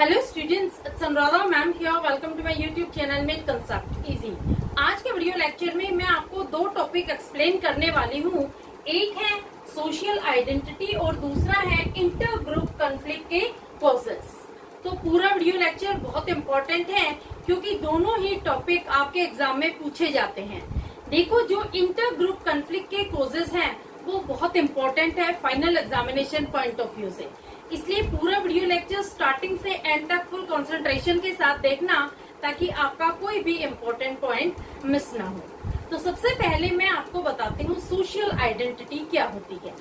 Hello students, it's Anuradha ma'am here. Welcome to my YouTube channel में concept easy. आज के video lecture में मैं आपको दो टॉपिक एक्सप्लेन करने वाली हूँ। एक है सोशल आइडेंटिटी और दूसरा है इंटर ग्रुप कॉन्फ्लिक्ट के कॉजेस। तो पूरा वीडियो लेक्चर बहुत इम्पोर्टेंट है क्योंकि दोनों ही टॉपिक आपके एग्जाम में पूछे जाते हैं। देखो, जो इंटर ग्रुप कॉन्फ्लिक्ट के कॉजेस हैं वो बहुत इम्पोर्टेंट है final examination point of view से, इसलिए पूरा वीडियो लेक्चर स्टार्टिंग से एंड तक फुल कंसंट्रेशन के साथ देखना ताकि आपका कोई भी इम्पोर्टेंट पॉइंट मिस ना हो। तो सबसे पहले मैं आपको बताती हूँ सोशल आइडेंटिटी क्या होती है।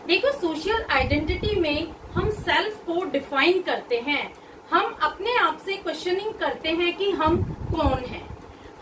देखो, सोशल आइडेंटिटी में हम सेल्फ को डिफाइन करते हैं, हम अपने आप से क्वेश्चनिंग करते हैं कि हम कौन हैं,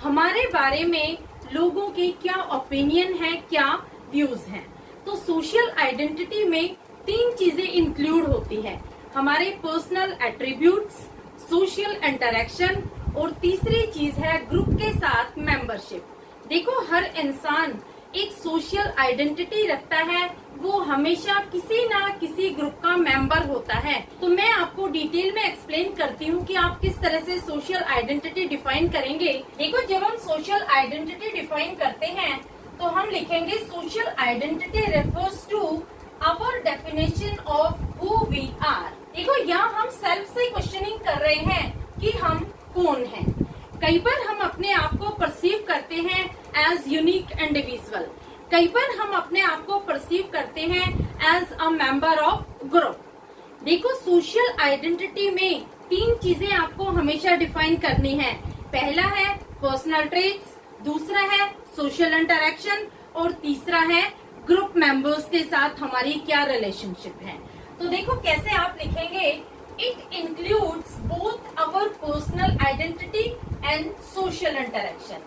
हमारे बारे में लोगों के क्या ओपिनियन है, क्या व्यूज हैं। तो सोशल आइडेंटिटी में तीन चीजें इंक्लूड होती है, हमारे पर्सनल एट्रीब्यूट्स, सोशल इंटरेक्शन और तीसरी चीज है ग्रुप के साथ मेंबरशिप। देखो, हर इंसान एक सोशल आइडेंटिटी रखता है, वो हमेशा किसी ना किसी ग्रुप का मेंबर होता है। तो मैं आपको डिटेल में एक्सप्लेन करती हूँ कि आप किस तरह से सोशल आइडेंटिटी डिफाइन करेंगे। देखो, जब हम सोशल आइडेंटिटी डिफाइन करते हैं तो हम लिखेंगे social identity refers to our definition of who we are. देखो, यहाँ हम सेल्फ से क्वेश्चनिंग कर रहे हैं कि हम कौन हैं। कई बार हम अपने आप को परसीव करते हैं एज यूनिक इंडिविजुअल, कई बार हम अपने आप को परसीव करते हैं as a member of group. देखो, सोशल आइडेंटिटी में तीन चीजें आपको हमेशा डिफाइन करनी है। पहला है पर्सनल ट्रेट्स, दूसरा है सोशल इंटरेक्शन और तीसरा है ग्रुप मेंबर्स के साथ हमारी क्या रिलेशनशिप है। तो देखो कैसे आप लिखेंगे, it includes both our personal identity and social interaction.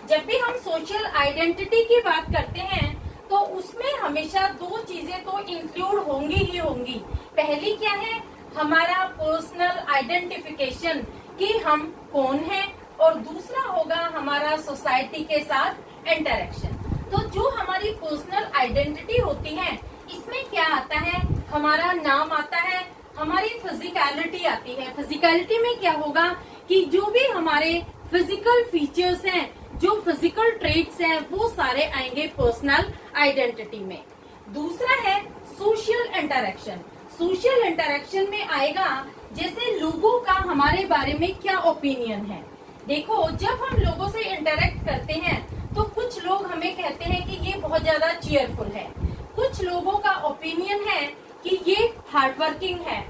जब भी हम सोशल आइडेंटिटी की बात करते हैं तो उसमें हमेशा दो चीजें तो इंक्लूड होंगी ही होंगी। पहली क्या है, हमारा पर्सनल आइडेंटिफिकेशन कि हम कौन हैं, और दूसरा होगा हमारा सोसाइटी के साथ इंटरेक्शन। तो जो हमारी पर्सनल आइडेंटिटी होती है इसमें क्या आता है, हमारा नाम आता है, हमारी फिजिकलिटी आती है। फिजिकलिटी में क्या होगा कि जो भी हमारे फिजिकल फीचर्स हैं, जो फिजिकल ट्रेट्स हैं, वो सारे आएंगे पर्सनल आइडेंटिटी में। दूसरा है सोशल इंटरेक्शन। सोशल इंटरेक्शन में आएगा जैसे लोगों का हमारे बारे में क्या ओपिनियन है। देखो, जब हम लोगों से इंटरेक्ट करते हैं तो कुछ लोग हमें कहते हैं कि ये बहुत ज्यादा चीयरफुल है, कुछ लोगों का ओपिनियन है कि ये हार्डवर्किंग है,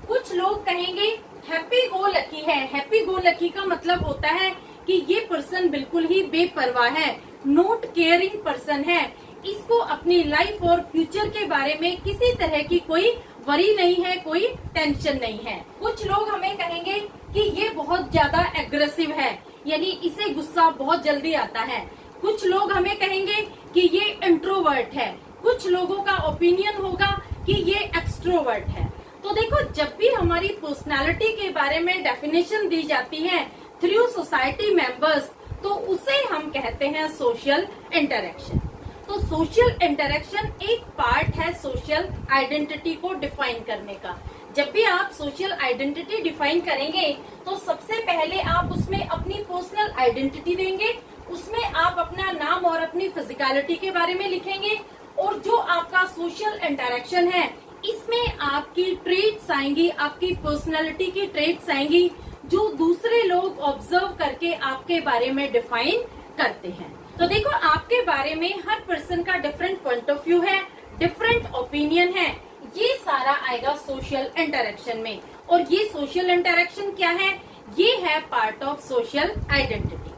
कुछ लोग कहेंगे हैप्पी गो लकी है। हैप्पी गो लकी का मतलब होता है कि ये पर्सन बिल्कुल ही बेपरवाह है, नॉट केयरिंग पर्सन है, इसको अपनी लाइफ और फ्यूचर के बारे में किसी तरह की कोई वरी नहीं है, कोई टेंशन नहीं है। कुछ लोग हमें कहेंगे कि ये बहुत ज्यादा एग्रेसिव है, यानी इसे गुस्सा बहुत जल्दी आता है। कुछ लोग हमें कहेंगे कि ये इंट्रोवर्ट है, कुछ लोगों का ओपिनियन होगा कि ये एक्सट्रोवर्ट है। तो देखो, जब भी हमारी पर्सनालिटी के बारे में डेफिनेशन दी जाती है थ्रू सोसाइटी मेंबर्स, तो उसे हम कहते हैं सोशल इंटरेक्शन। तो सोशल इंटरेक्शन एक पार्ट है सोशल आइडेंटिटी को डिफाइन करने का। जब भी आप सोशल आइडेंटिटी डिफाइन करेंगे तो सबसे पहले आप उसमें अपनी पर्सनल आइडेंटिटी देंगे, उसमें आप अपना नाम और अपनी फिजिकलिटी के बारे में लिखेंगे, और जो आपका सोशल इंटरेक्शन है इसमें आपकी ट्रेट्स आएंगी, आपकी पर्सनालिटी की ट्रेट्स आएंगी जो दूसरे लोग ऑब्जर्व करके आपके बारे में डिफाइन करते हैं। तो देखो, आपके बारे में हर पर्सन का डिफरेंट पॉइंट ऑफ व्यू है, डिफरेंट ओपिनियन है, ये सारा आएगा सोशल इंटरेक्शन में। और ये सोशल इंटरेक्शन क्या है, ये है पार्ट ऑफ सोशल आइडेंटिटी।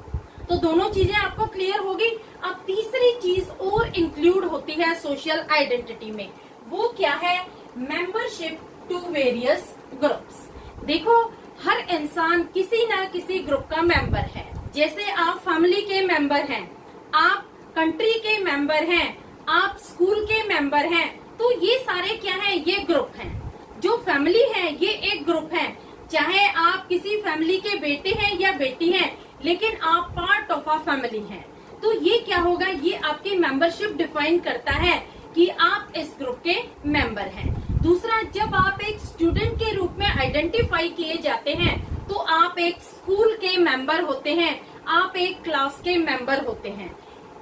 तो दोनों चीजें आपको क्लियर होगी। अब तीसरी चीज और इंक्लूड होती है सोशल आइडेंटिटी में, वो क्या है, मेंबरशिप टू वेरियस ग्रुप्स। देखो, हर इंसान किसी ना किसी ग्रुप का मेंबर है। जैसे आप फैमिली के मेंबर हैं, आप कंट्री के मेंबर हैं, आप स्कूल के मेंबर हैं, तो ये सारे क्या हैं, ये ग्रुप हैं। जो फैमिली है ये एक ग्रुप है, चाहे आप किसी फैमिली के बेटे हैं या बेटी हैं, लेकिन आप पार्ट ऑफ अ फैमिली हैं। तो ये क्या होगा, ये आपकी मेंबरशिप डिफाइन करता है कि आप इस ग्रुप के मेंबर हैं। दूसरा, जब आप एक स्टूडेंट के रूप में आइडेंटिफाई किए जाते हैं तो आप एक स्कूल के मेंबर होते हैं, आप एक क्लास के मेंबर होते हैं।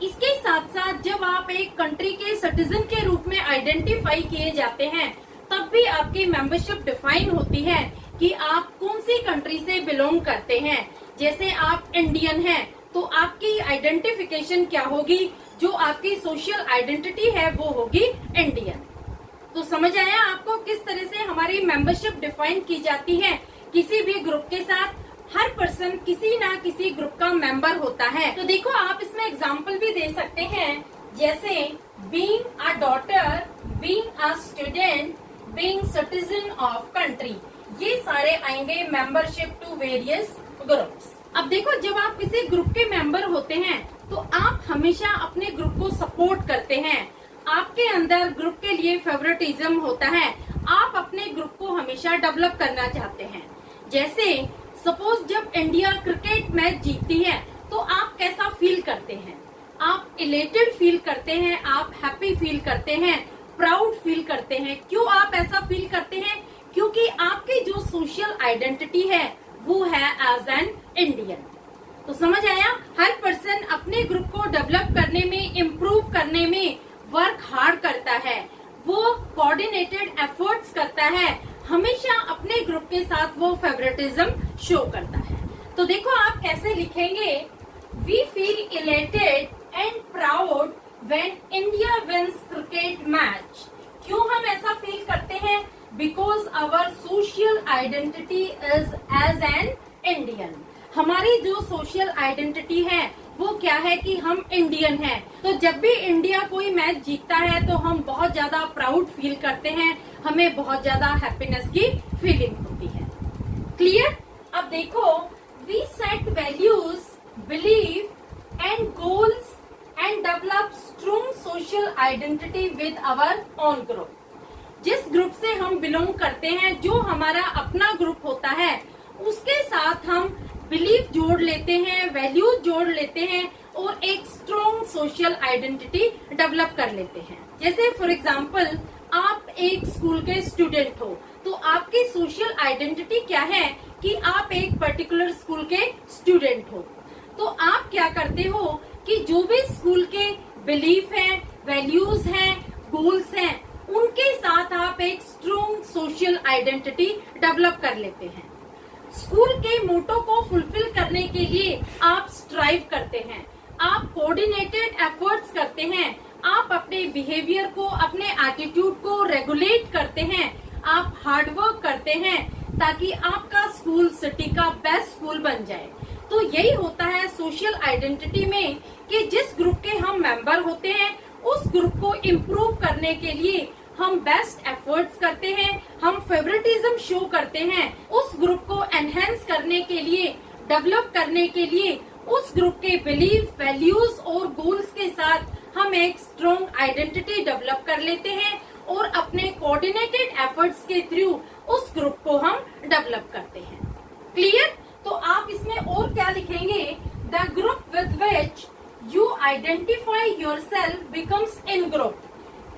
इसके साथ साथ जब आप एक कंट्री के सिटीजन के रूप में आइडेंटिफाई किए जाते हैं तब भी आपकी मेंबरशिप डिफाइन होती है कि आप कौन सी कंट्री से बिलोंग करते हैं। जैसे आप इंडियन हैं तो आपकी आइडेंटिफिकेशन क्या होगी, जो आपकी सोशल आइडेंटिटी है वो होगी इंडियन। तो समझ आया आपको किस तरह से हमारी मेंबरशिप डिफाइन की जाती है। किसी भी ग्रुप के साथ हर पर्सन किसी ना किसी ग्रुप का मेंबर होता है। तो देखो आप इसमें एग्जांपल भी दे सकते हैं, जैसे being a daughter, being a student, being citizen of country, ये सारे आएंगे मेंबरशिप टू वेरियस ग्रुप्स। अब देखो जब आप किसी ग्रुप के मेंबर होते हैं तो आप हमेशा अपने ग्रुप को सपोर्ट करते हैं। आपके अंदर ग्रुप के लिए फेवरेटिज्म होता है, आप अपने ग्रुप को हमेशा डेवलप करना चाहते हैं। जैसे सपोज जब इंडिया क्रिकेट मैच जीतती है तो आप कैसा फील करते हैं, आप इलेटेड फील करते हैं, आप हैप्पी फील करते हैं, प्राउड फील करते हैं। क्यों आप ऐसा फील करते हैं? क्योंकि आपकी जो सोशल आइडेंटिटी है वो है एज एन इंडियन। तो समझ आया, हर पर्सन अपने ग्रुप को डेवलप करने में, इम्प्रूव करने में वर्क हार्ड करता है, वो कोऑर्डिनेटेड एफर्ट्स करता है, हमेशा अपने ग्रुप के साथ वो फेवरेटिज्म शो करता है। तो देखो आप कैसे लिखेंगे, we feel elated and proud when India wins cricket match. क्यों हम ऐसा फील करते हैं? Because our social identity is as an Indian. हमारी जो सोशल आइडेंटिटी है वो क्या है कि हम इंडियन हैं। तो जब भी इंडिया कोई मैच जीतता है तो हम बहुत ज्यादा प्राउड फील करते हैं, हमें बहुत ज्यादा हैप्पीनेस की फीलिंग होती है। क्लियर? अब देखो, we set values, believe and goals and develop strong social identity with our own group. जिस ग्रुप से हम बिलोंग करते हैं, जो हमारा अपना ग्रुप होता है, उसके साथ हम बिलीफ जोड़ लेते हैं, वैल्यूज जोड़ लेते हैं और एक स्ट्रॉन्ग सोशल आइडेंटिटी डेवलप कर लेते हैं। जैसे फॉर एग्जांपल आप एक स्कूल के स्टूडेंट हो तो आपकी सोशल आइडेंटिटी क्या है कि आप एक पर्टिकुलर स्कूल के स्टूडेंट हो। तो आप क्या करते हो कि जो भी स्कूल के बिलीफ हैं, वैल्यूज हैं, गोल्स हैं, उनके साथ आप एक स्ट्रॉन्ग सोशल आइडेंटिटी डेवलप कर लेते हैं। स्कूल के मोटो को फुलफिल करने के लिए आप स्ट्राइव करते हैं, आप कोऑर्डिनेटेड एफर्ट्स करते हैं, आप अपने बिहेवियर को, अपने एटीट्यूड को रेगुलेट करते हैं, आप हार्डवर्क करते हैं ताकि आपका स्कूल सिटी का बेस्ट स्कूल बन जाए। तो यही होता है सोशल आइडेंटिटी में कि जिस ग्रुप के हम मेंबर होते हैं उस ग्रुप को इम्प्रूव करने के लिए हम बेस्ट एफर्ट्स करते हैं, हम फेवरेटिज्म शो करते हैं, उस ग्रुप को एनहेंस करने के लिए, डेवलप करने के लिए, उस ग्रुप के बिलीफ, वैल्यूज और गोल्स के साथ हम एक स्ट्रॉन्ग आइडेंटिटी डेवलप कर लेते हैं और अपने कोऑर्डिनेटेड एफर्ट्स के थ्रू उस ग्रुप को हम डेवलप करते हैं। क्लियर? तो आप इसमें और क्या लिखेंगे, the group with which you identify yourself becomes in group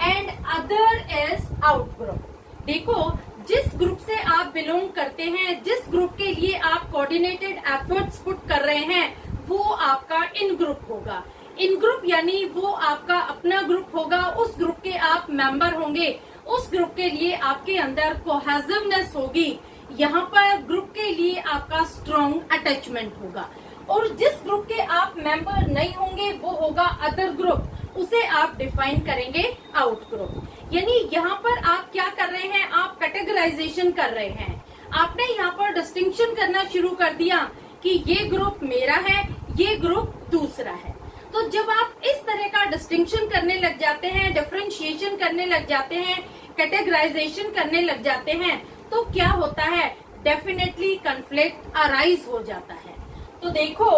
and other is out group. देखो, जिस ग्रुप से आप बिलोंग करते हैं, जिस ग्रुप के लिए आप कोऑर्डिनेटेड एफर्ट्स पुट कर रहे हैं, वो आपका इन ग्रुप होगा। इन ग्रुप यानी वो आपका अपना ग्रुप होगा, उस ग्रुप के आप मेंबर होंगे, उस ग्रुप के लिए आपके अंदर कोहेसिवनेस होगी, यहाँ पर ग्रुप के लिए आपका स्ट्रॉन्ग अटैचमेंट होगा। और जिस ग्रुप के आप मेंबर नहीं होंगे वो होगा अदर ग्रुप, उसे आप डिफाइन करेंगे आउट ग्रुप। यानी यहाँ पर आप क्या कर रहे हैं, आप कैटेगराइजेशन कर रहे हैं। आपने यहाँ पर डिस्टिंक्शन करना शुरू कर दिया कि ये ग्रुप मेरा है, ये ग्रुप दूसरा है। तो जब आप इस तरह का डिस्टिंक्शन करने लग जाते हैं, डिफरेंशिएशन करने लग जाते हैं, कैटेगराइजेशन करने लग जाते हैं, तो क्या होता है, डेफिनेटली कॉन्फ्लिक्ट अराइज हो जाता है। तो देखो,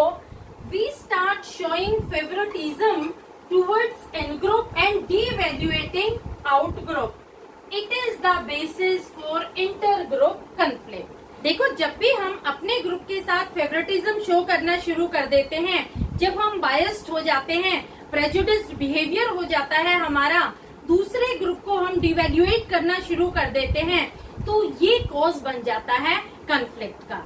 we start showing favouritism towards in group and devaluating out group. It is the basis for intergroup conflict. देखो, जब भी हम अपने ग्रुप के साथ फेवरेटिज्म शो करना शुरू कर देते हैं, जब हम बायस्ड हो जाते हैं, प्रेजुडिस्ड बिहेवियर हो जाता है हमारा, दूसरे ग्रुप को हम डिवैल्यूएट करना शुरू कर देते हैं, तो ये कॉज बन जाता है कॉन्फ्लिक्ट का।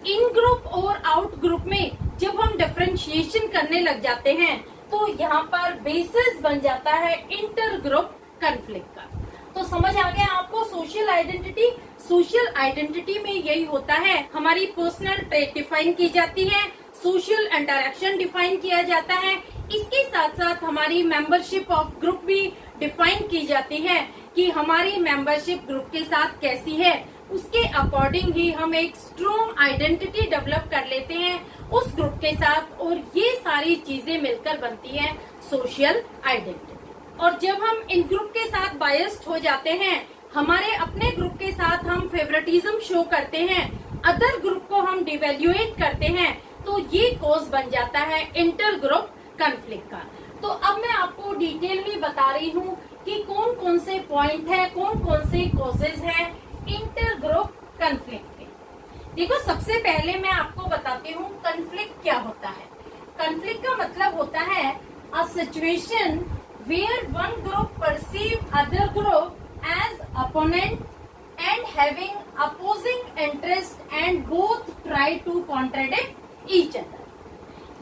इन ग्रुप और आउट ग्रुप में जब हम डिफरेंशिएशन करने लग जाते हैं, तो यहाँ पर बेसिस बन जाता है इंटर ग्रुप कॉन्फ्लिक्ट का। तो समझ आ गया आपको सोशल आइडेंटिटी। सोशल आइडेंटिटी में यही होता है, हमारी पर्सनल ट्रेट डिफाइन की जाती है, सोशल इंटरेक्शन डिफाइन किया जाता है, इसके साथ साथ हमारी मेंबरशिप ऑफ ग्रुप भी डिफाइन की जाती है कि हमारी मेंबरशिप ग्रुप के साथ कैसी है। उसके अकॉर्डिंग ही हम एक स्ट्रॉन्ग आइडेंटिटी डेवलप कर लेते हैं उस ग्रुप के साथ, और ये सारी चीजें मिलकर बनती है सोशल आइडेंटिटी। और जब हम इन ग्रुप के साथ बायस्ड हो जाते हैं, हमारे अपने ग्रुप के साथ हम फेवरेटिज्म शो करते हैं, अदर ग्रुप को हम डिवैल्यूएट करते हैं, तो ये कॉज बन जाता है इंटर ग्रुप कॉन्फ्लिक्ट का। तो अब मैं आपको डिटेल में बता रही हूँ कि कौन कौन से पॉइंट है, कौन कौन से कॉजेज है इंटर ग्रुप कॉन्फ्लिक्ट के। देखो, सबसे पहले मैं आपको बताती हूँ कॉन्फ्लिक्ट क्या होता है। कॉन्फ्लिक्ट का मतलब होता है a situation where one group perceive other group as opponent and having opposing interest and both try to contradict each other।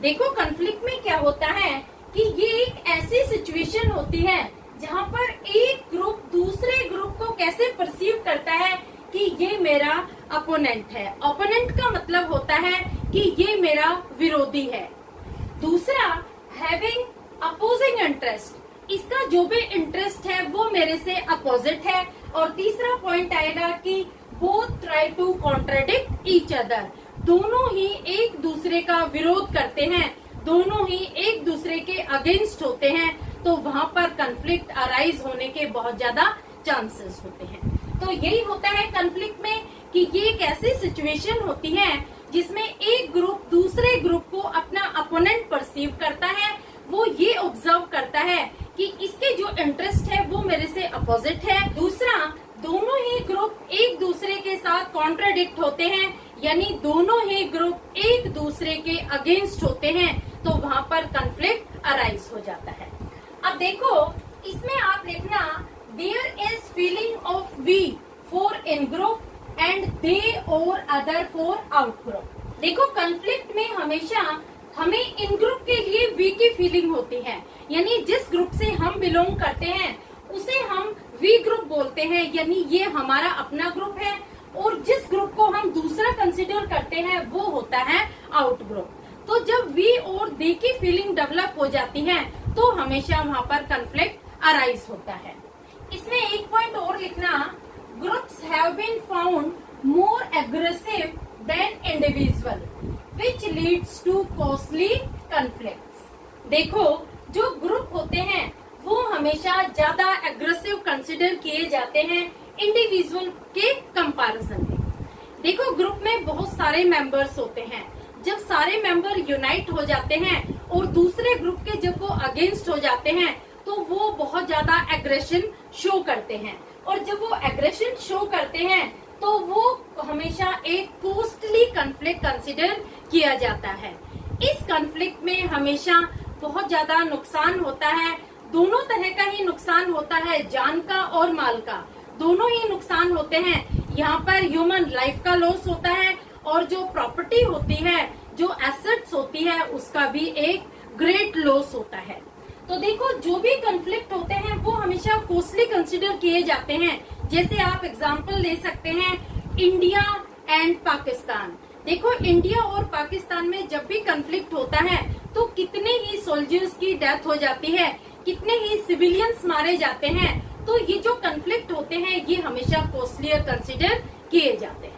देखो, कॉन्फ्लिक्ट में क्या होता है कि ये एक ऐसी सिचुएशन होती है जहाँ पर एक ग्रुप दूसरे ग्रुप को कैसे परसीव करता है कि ये मेरा अपोनेंट है। अपोनेंट का मतलब होता है कि ये मेरा विरोधी है। दूसरा, हैविंग अपोजिंग इंटरेस्ट, इसका जो भी इंटरेस्ट है वो मेरे से अपोजिट है। और तीसरा पॉइंट आएगा कि both try to contradict each other, दोनों ही एक दूसरे का विरोध करते हैं, दोनों ही एक दूसरे के अगेंस्ट होते हैं, तो वहाँ पर कॉन्फ्लिक्ट अराइज होने के बहुत ज्यादा चांसेस होते हैं। तो यही होता है कॉन्फ्लिक्ट में कि ये एक ऐसी सिचुएशन होती है जिसमें एक ग्रुप दूसरे ग्रुप को अपना अपोनेंट परसीव करता है, वो ये ऑब्जर्व करता है कि इसके जो इंटरेस्ट है वो मेरे से अपोजिट है। दूसरा, दोनों ही ग्रुप एक दूसरे के साथ कॉन्ट्राडिक्ट होते हैं, यानी दोनों ही ग्रुप एक दूसरे के अगेंस्ट होते हैं, तो वहाँ पर कॉन्फ्लिक्ट अराइज हो जाता है। अब देखो, इसमें आप लिखना there is feeling of we for in group and they और अदर फॉर आउट ग्रुप। देखो, कॉन्फ्लिक्ट में हमेशा हमें इन ग्रुप के लिए वी की फीलिंग होती है, यानी जिस ग्रुप से हम बिलोंग करते हैं उसे हम वी ग्रुप बोलते हैं, यानी ये हमारा अपना ग्रुप है। और जिस ग्रुप को हम दूसरा कंसिडर करते हैं वो होता है आउट ग्रुप। तो जब वी और दे की फीलिंग डेवलप हो जाती है तो हमेशा वहाँ पर कॉन्फ्लिक्ट अराइज होता है। इसमें एक पॉइंट और लिखना, groups have been found more aggressive than individual which leads to costly conflicts। देखो, जो ग्रुप होते हैं वो हमेशा ज्यादा एग्रेसिव कंसिडर किए जाते हैं इंडिविजुअल के कंपैरिजन में। देखो, ग्रुप में बहुत सारे मेंबर्स होते हैं, जब सारे मेंबर यूनाइट हो जाते हैं और दूसरे ग्रुप के जब वो अगेंस्ट हो जाते हैं तो वो बहुत ज्यादा एग्रेशन शो करते हैं, और जब वो एग्रेशन शो करते हैं तो वो हमेशा एक कॉस्टली कॉन्फ्लिक्ट कंसिडर किया जाता है। इस कॉन्फ्लिक्ट में हमेशा बहुत ज्यादा नुकसान होता है, दोनों तरह का ही नुकसान होता है, जान का और माल का, दोनों ही नुकसान होते हैं। यहाँ पर ह्यूमन लाइफ का लॉस होता है, और जो प्रॉपर्टी होती है, जो एसेट्स होती है, उसका भी एक ग्रेट लॉस होता है। तो देखो, जो भी कॉन्फ्लिक्ट होते हैं वो हमेशा कॉस्टली कंसिडर किए जाते हैं। जैसे आप एग्जांपल ले सकते हैं इंडिया एंड पाकिस्तान। देखो, इंडिया और पाकिस्तान में जब भी कॉन्फ्लिक्ट होता है तो कितने ही सोल्जर्स की डेथ हो जाती है, कितने ही सिविलियंस मारे जाते हैं। तो ये जो कॉन्फ्लिक्ट होते हैं ये हमेशा कॉस्टली कंसिडर किए जाते हैं।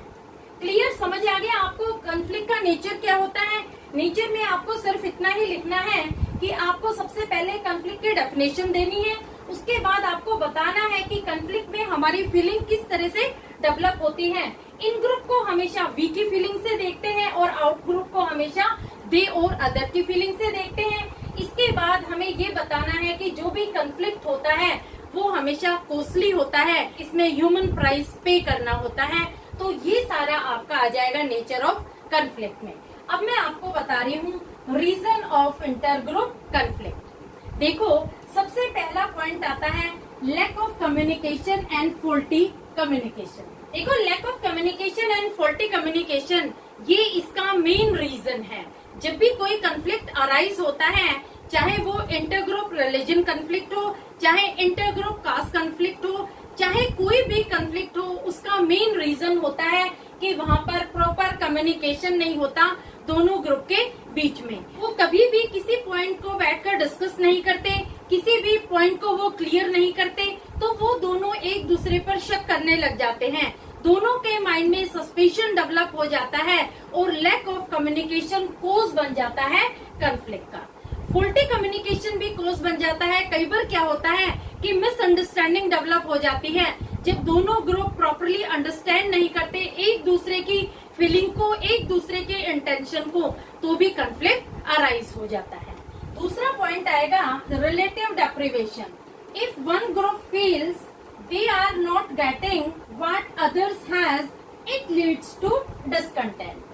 क्लियर, समझ आ गया आपको कॉन्फ्लिक्ट का नेचर क्या होता है। नेचर में आपको सिर्फ इतना ही लिखना है कि आपको सबसे पहले कॉन्फ्लिक्ट की डेफिनेशन देनी है, उसके बाद आपको बताना है कि कॉन्फ्लिक्ट में हमारी फीलिंग किस तरह से डेवलप होती है। इन ग्रुप को हमेशा वी की फीलिंग से देखते हैं और आउट ग्रुप को हमेशा दे और अदर की फीलिंग से देखते हैं। इसके बाद हमें ये बताना है कि जो भी कॉन्फ्लिक्ट होता है वो हमेशा कॉस्टली होता है, इसमें ह्यूमन प्राइस पे करना होता है। तो ये सारा आपका आ जाएगा नेचर ऑफ कॉन्फ्लिक्ट में। अब मैं आपको बता रही हूँ reason of inter group conflict. देखो, सबसे पहला पॉइंट आता है lack of communication and faulty communication. देखो, lack of communication and faulty communication ये इसका मेन रीजन है। जब भी कोई कंफ्लिक्ट अराइज होता है, चाहे वो इंटर ग्रुप रिलीजन कंफ्लिक्ट हो, चाहे इंटर ग्रुप कास्ट कंफ्लिक्ट हो, चाहे कोई भी कंफ्लिक्ट हो, उसका मेन रीजन होता है कि वहाँ पर प्रॉपर कम्युनिकेशन नहीं होता दोनों ग्रुप के बीच में। वो कभी भी किसी पॉइंट को बैठकर डिस्कस नहीं करते, किसी भी पॉइंट को वो क्लियर नहीं करते, तो वो दोनों एक दूसरे पर शक करने लग जाते हैं। दोनों के माइंड में सस्पिशन डेवलप हो जाता है और लैक ऑफ कम्युनिकेशन कोज बन जाता है कंफ्लिक्ट का। फॉल्टी कम्युनिकेशन भी कोज बन जाता है। कई बार क्या होता है कि मिसअंडरस्टैंडिंग डेवलप हो जाती है। जब दोनों ग्रुप प्रॉपरली अंडरस्टैंड नहीं करते एक दूसरे की फीलिंग को, एक दूसरे के इंटेंशन को, तो भी कंफ्लिक्ट अराइज हो जाता है। दूसरा पॉइंट आएगा relative deprivation. If one group feels they are not getting what others has, it leads to discontent।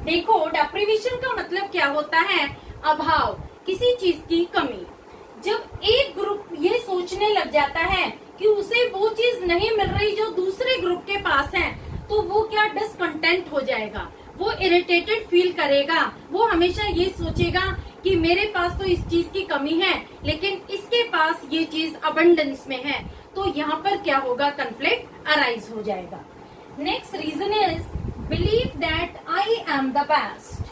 देखो, डेप्रिवेशन का मतलब क्या होता है? अभाव, किसी चीज की कमी। जब एक ग्रुप ये सोचने लग जाता है कि उसे वो चीज नहीं मिल रही जो दूसरे ग्रुप के पास है, तो वो क्या डिसकंटेंट हो जाएगा, वो इरिटेटेड फील करेगा। वो हमेशा ये सोचेगा कि मेरे पास तो इस चीज की कमी है, लेकिन इसके पास ये चीज अबंडेंस में है, तो यहाँ पर क्या होगा? कंफ्लिक्ट अराइज हो जाएगा। Next reason is believe that I am the best,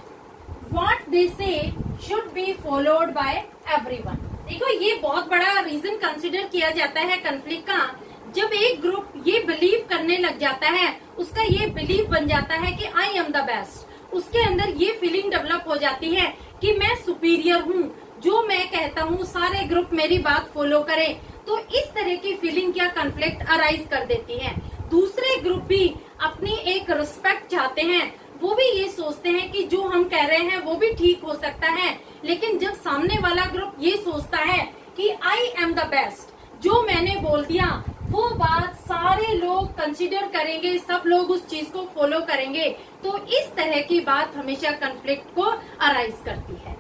what they say should be followed by everyone. देखो, ये बहुत बड़ा रीजन कंसिडर किया जाता है कंफ्लिक्ट का। जब एक ग्रुप ये बिलीव करने लग जाता है, उसका ये बिलीव बन जाता है कि आई एम द बेस्ट, उसके अंदर ये फीलिंग डेवलप हो जाती है कि मैं सुपीरियर हूँ, जो मैं कहता हूँ सारे ग्रुप मेरी बात फॉलो करें, तो इस तरह की फीलिंग क्या कंफ्लिक्ट अराइज कर देती है। दूसरे ग्रुप भी अपनी एक रिस्पेक्ट चाहते हैं, वो भी ये सोचते हैं कि जो हम कह रहे हैं वो भी ठीक हो सकता है, लेकिन जब सामने वाला ग्रुप ये सोचता है कि आई एम द बेस्ट, जो मैंने बोल दिया वो बात सारे लोग कंसीडर करेंगे, सब लोग उस चीज को फॉलो करेंगे, तो इस तरह की बात हमेशा कंफ्लिक्ट को अराइज करती है।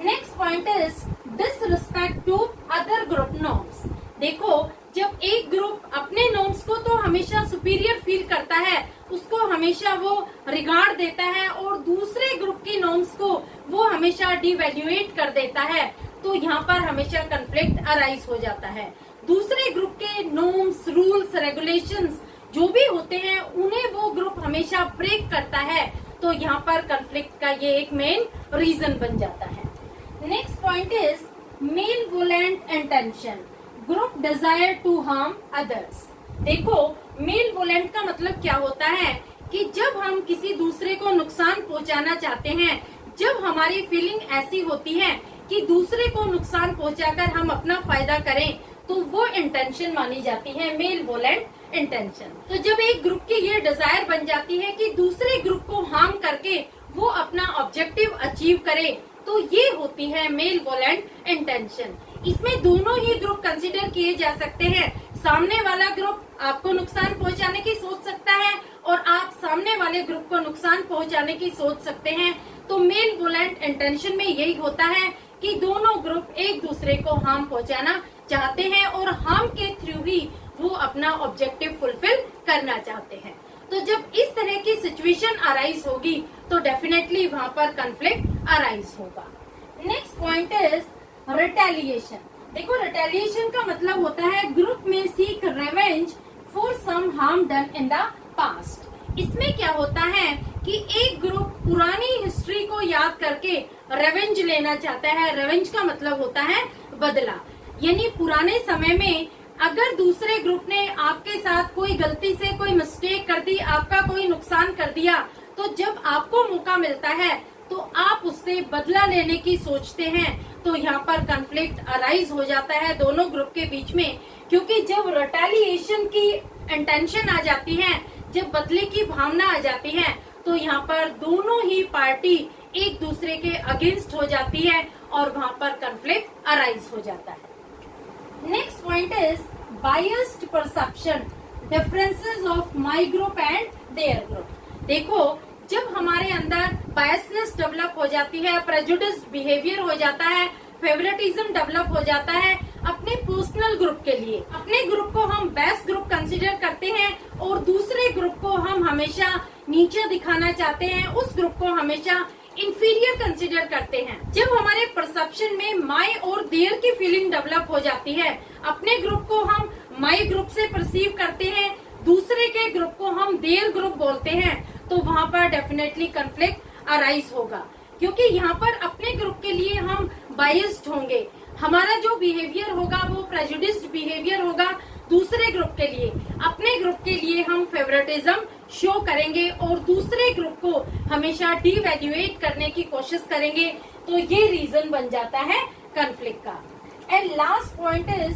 Next point is disrespect to other group norms. देखो, जब एक ग्रुप अपने नॉर्म्स को तो हमेशा सुपीरियर फील करता है, उसको हमेशा वो रिगार्ड देता है, और दूसरे ग्रुप की नॉर्म्स को वो हमेशा डिवैल्यूएट कर देता है, तो यहाँ पर हमेशा कंफ्लिक्ट अराइज हो जाता है। दूसरे ग्रुप के नॉर्म्स, रूल्स, रेगुलेशंस जो भी होते हैं, उन्हें वो ग्रुप हमेशा ब्रेक करता है, तो यहाँ पर कंफ्लिक्ट का ये एक मेन रीजन बन जाता है। Next point is malevolent intention, group desire to harm others. देखो, मेलवोलेंट का मतलब क्या होता है कि जब हम किसी दूसरे को नुकसान पहुंचाना चाहते हैं, जब हमारी फीलिंग ऐसी होती है कि दूसरे को नुकसान पहुंचाकर हम अपना फायदा करें, तो वो इंटेंशन मानी जाती है मेलवोलेंट इंटेंशन। तो जब एक ग्रुप की ये डिजायर बन जाती है कि दूसरे ग्रुप को हार्म करके वो अपना ऑब्जेक्टिव अचीव करे, तो ये होती है मेलवोलेंट इंटेंशन। इसमें दोनों ही ग्रुप कंसीडर किए जा सकते हैं। सामने वाला ग्रुप आपको नुकसान पहुंचाने की सोच सकता है और आप सामने वाले ग्रुप को नुकसान पहुंचाने की सोच सकते हैं। तो मेलवोलेंट इंटेंशन में यही होता है कि दोनों ग्रुप एक दूसरे को हार्म पहुंचाना चाहते हैं और हार्म के थ्रू ही वो अपना ऑब्जेक्टिव फुलफिल करना चाहते हैं। तो जब इस तरह की सिचुएशन अराइज होगी, तो डेफिनेटली वहाँ पर कंफ्लिक्ट अराइज होगा। Next point is retaliation. देखो, रिटेलिएशन का मतलब होता है ग्रुप में seek revenge for some harm done in the past. इसमें क्या होता है कि एक ग्रुप पुरानी हिस्ट्री को याद करके रेवेंज लेना चाहता है। रेवेंज का मतलब होता है बदला, यानी पुराने समय में अगर दूसरे ग्रुप ने आपके साथ कोई गलती से कोई मिस्टेक कर दी, आपका कोई नुकसान कर दिया, तो जब आपको मौका मिलता है तो आप उससे बदला लेने की सोचते हैं। तो यहाँ पर कंफ्लिक्ट अराइज हो जाता है दोनों ग्रुप के बीच में, क्योंकि जब रिटेलिएशन की इंटेंशन आ जाती है, जब बदले की भावना आ जाती है, तो यहाँ पर दोनों ही पार्टी एक दूसरे के अगेंस्ट हो जाती है और वहाँ पर कंफ्लिक्ट अराइज हो जाता है। Next point is biased perception, differences of my group and there group. देखो, जब हमारे अंदर बायसनेस डेवलप हो जाती है, प्रेजुडिस्ड बिहेवियर हो जाता है, फेवरेटिज्म डेवलप हो जाता है अपने पर्सनल ग्रुप के लिए। अपने ग्रुप को हम बेस्ट ग्रुप कंसीडर करते हैं और दूसरे ग्रुप को हम हमेशा नीचे दिखाना चाहते हैं, उस ग्रुप को हमेशा इंफीरियर कंसीडर करते हैं। जब हमारे परसेप्शन में माई और देयर की फीलिंग डेवलप हो जाती है, अपने ग्रुप को हम माई ग्रुप से परसीव करते हैं, दूसरे के ग्रुप को हम देयर ग्रुप बोलते हैं, तो वहाँ पर डेफिनेटली कॉन्फ्लिक्ट अराइज होगा, क्योंकि यहाँ पर अपने ग्रुप के लिए हम बायस्ड होंगे। हमारा जो बिहेवियर होगा वो प्रेजुडिस्ड बिहेवियर होगा। दूसरे ग्रुप के लिए, अपने ग्रुप के लिए हम फेवरेटिज्म शो करेंगे और दूसरे ग्रुप को हमेशा डिवैल्यूएट करने की कोशिश करेंगे, तो ये रीजन बन जाता है कॉन्फ्लिक्ट का। And last point is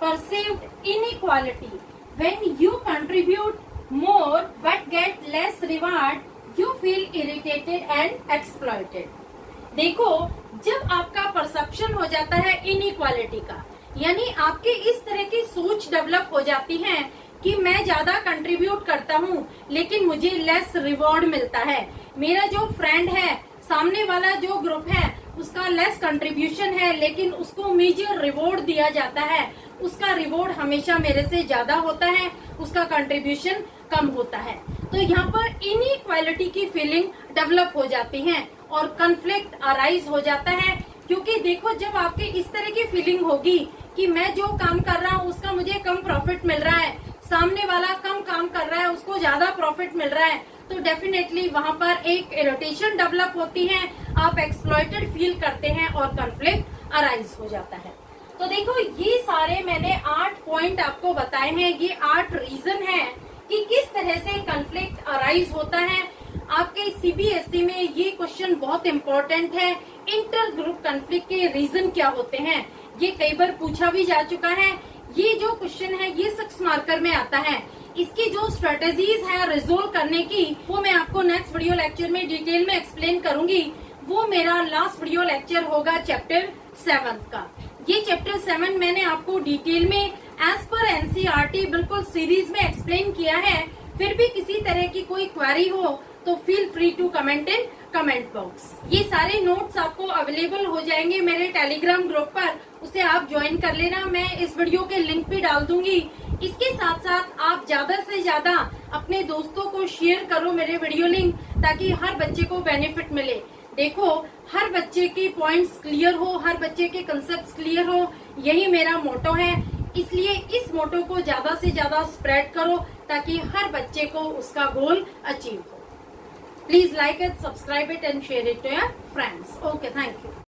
perceived inequality. When you contribute more but get less reward, you feel irritated and exploited. देखो, जब आपका परसेप्शन हो जाता है इनइक्वालिटी का, यानी आपके इस तरह की सोच डेवलप हो जाती है कि मैं ज्यादा कंट्रीब्यूट करता हूँ लेकिन मुझे लेस रिवॉर्ड मिलता है। मेरा जो फ्रेंड है, सामने वाला जो ग्रुप है, उसका लेस कंट्रीब्यूशन है लेकिन उसको मेजर रिवॉर्ड दिया जाता है, उसका रिवॉर्ड हमेशा मेरे से ज्यादा होता है, उसका कंट्रीब्यूशन कम होता है। तो यहाँ पर इनइक्वालिटी की फीलिंग डेवलप हो जाती है और कॉन्फ्लिक्ट अराइज हो जाता है। क्योंकि देखो, जब आपके इस तरह की फीलिंग होगी कि मैं जो काम कर रहा हूँ उसका मुझे कम प्रॉफिट मिल रहा है, सामने वाला कम काम कर रहा है उसको ज्यादा प्रॉफिट मिल रहा है, तो डेफिनेटली वहाँ पर एक इरिटेशन डेवलप होती है, आप एक्सप्लॉइटेड फील करते हैं और कॉन्फ्लिक्ट अराइज हो जाता है। तो देखो, ये सारे मैंने 8 पॉइंट आपको बताए हैं, ये 8 रीजन है कि किस तरह से कॉन्फ्लिक्ट अराइज होता है। आपके सीबीएसई में ये क्वेश्चन बहुत इम्पोर्टेंट है, इंटर ग्रुप कॉन्फ्लिक्ट के रीजन क्या होते हैं, ये कई बार पूछा भी जा चुका है। ये जो क्वेश्चन है ये 6 मार्कर में आता है। इसकी जो स्ट्रेटेजीज है रिजोल्व करने की, वो मैं आपको नेक्स्ट वीडियो लेक्चर में डिटेल में एक्सप्लेन करूंगी। वो मेरा लास्ट वीडियो लेक्चर होगा चैप्टर 7 का। ये चैप्टर 7 मैंने आपको डिटेल में एज पर एनसीईआरटी बिल्कुल सीरीज में एक्सप्लेन किया है। फिर भी किसी तरह की कोई क्वेरी हो तो feel free to comment in comment box. ये सारे नोट्स आपको अवेलेबल हो जाएंगे मेरे टेलीग्राम ग्रुप पर, उसे आप ज्वाइन कर लेना, मैं इस वीडियो के लिंक भी डाल दूंगी। इसके साथ साथ आप ज्यादा से ज्यादा अपने दोस्तों को शेयर करो मेरे वीडियो लिंक, ताकि हर बच्चे को बेनिफिट मिले। देखो, हर बच्चे के पॉइंट्स क्लियर हो, हर बच्चे के कंसेप्ट क्लियर हो, यही मेरा मोटो है। इसलिए इस मोटो को ज्यादा से ज्यादा स्प्रेड करो ताकि हर बच्चे को उसका गोल अचीव हो। Please like it, subscribe it and share it to your friends. Okay, thank you.